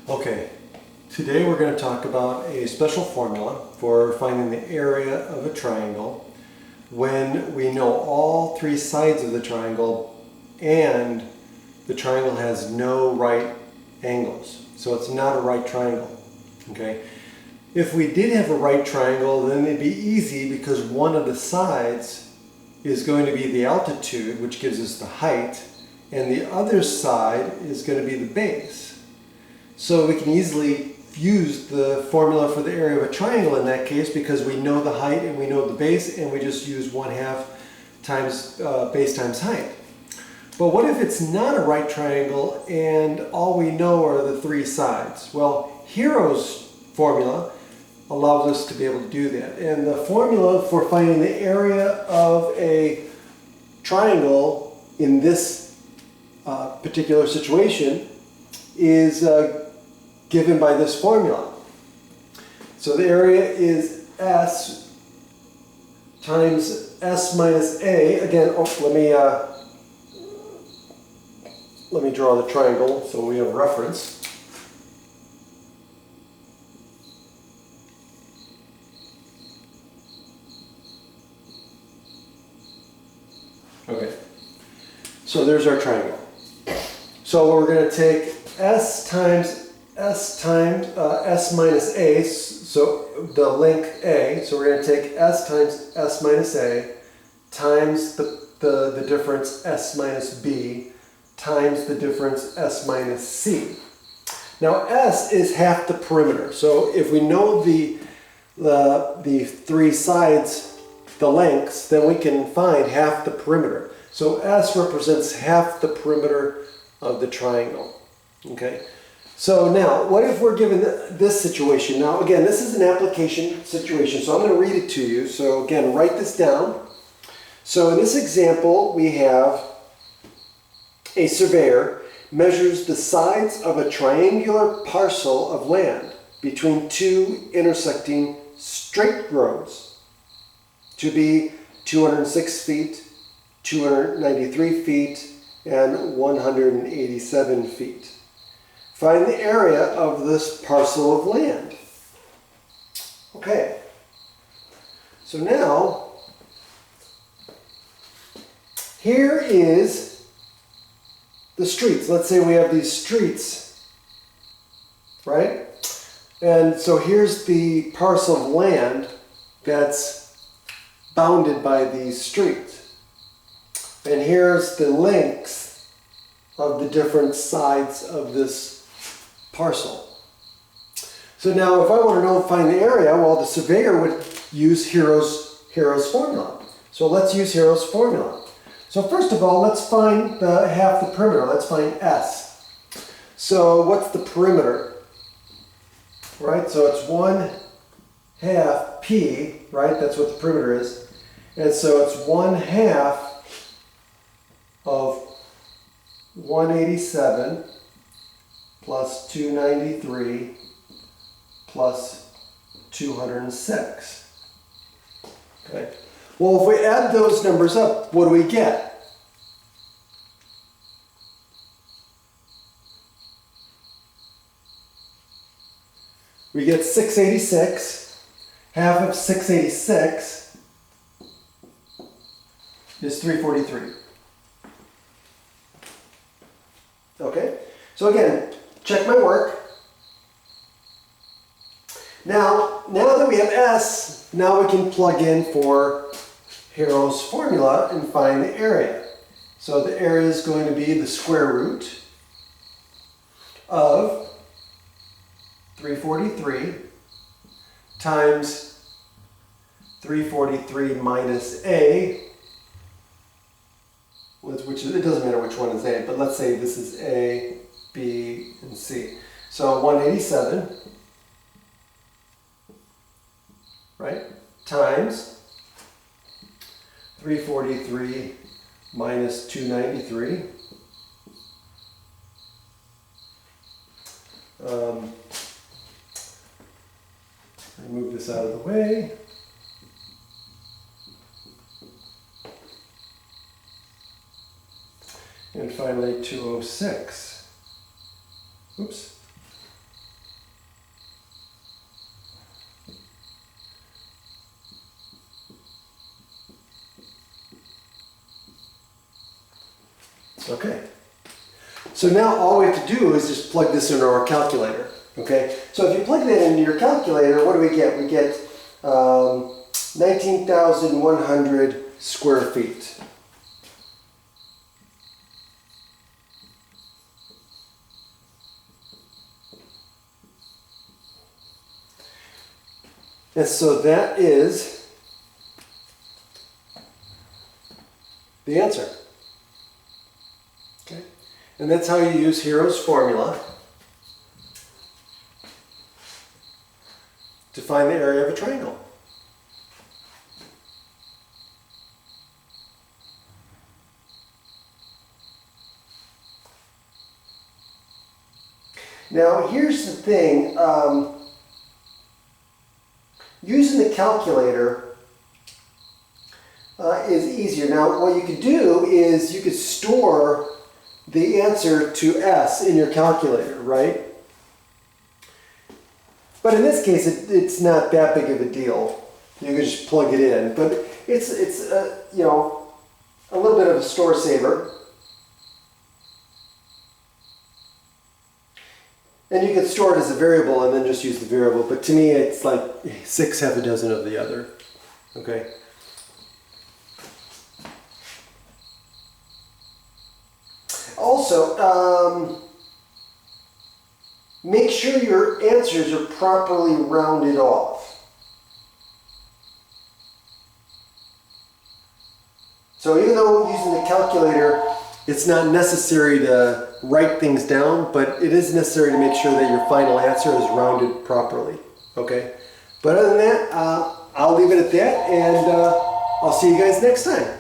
Okay, today we're going to talk about a special formula for finding the area of a triangle when we know all three sides of the triangle and the triangle has no right angles. So it's not a right triangle. Okay. If we did have a right triangle, then it'd be easy because one of the sides is going to be the altitude, which gives us the height, and the other side is going to be the base. So we can easily use the formula for the area of a triangle in that case because we know the height and we know the base, and we just use 1/2 times base times height. But what if it's not a right triangle and all we know are the three sides? Well, Hero's formula allows us to be able to do that. And the formula for finding the area of a triangle in this particular situation is given by this formula. So the area is S times S minus A. Again, let me draw the triangle so we have a reference. Okay, so there's our triangle. So we're going to take S times S minus A, so the length A, so we're going to take S times S minus A times the difference S minus B times the difference S minus C. Now S is half the perimeter, so if we know the three sides, the lengths, then we can find half the perimeter. So S represents half the perimeter of the triangle. Okay. So now, what if we're given this situation? Now, again, this is an application situation, so I'm going to read it to you. So again, write this down. So in this example, we have a surveyor measures the sides of a triangular parcel of land between two intersecting straight roads to be 206 feet, 293 feet, and 187 feet. Find the area of this parcel of land. Okay, so now, here is the streets. Let's say we have these streets, right? And so here's the parcel of land that's bounded by these streets. And here's the lengths of the different sides of this parcel. So now if I want to find the area, well, the surveyor would use Hero's formula. So let's use Hero's formula. So first of all, let's find half the perimeter. Let's find S. So what's the perimeter? Right, so it's 1/2 P, right? That's what the perimeter is. And so it's 1/2 of 187 plus 293 plus 206. Okay. Well, if we add those numbers up, what do we get? We get 686. Half of 686 is 343. Okay, so again, check my work. Now that we have S, now we can plug in for Hero's formula and find the area. So the area is going to be the square root of 343 times 343 minus A, which is, it doesn't matter which one is A, but let's say this is A, B, and C. So 187, right, times 343 minus 293. Move this out of the way. And finally 206. Oops. Okay. So now all we have to do is just plug this into our calculator. Okay. So if you plug that into your calculator, what do we get? We get 19,100 square feet. And so that is the answer. Okay? And that's how you use Hero's formula to find the area of a triangle. Now here's the thing. Using the calculator is easier. Now what you could do is you could store the answer to S in your calculator, right? But in this case it's not that big of a deal. You can just plug it in. But it's you know, a little bit of a store saver. And you can store it as a variable and then just use the variable. But to me, it's like 6 half a dozen of the other. Okay. Also, make sure your answers are properly rounded off. So even though using the calculator, it's not necessary to write things down, but it is necessary to make sure that your final answer is rounded properly. Okay? But other than that, I'll leave it at that, and I'll see you guys next time.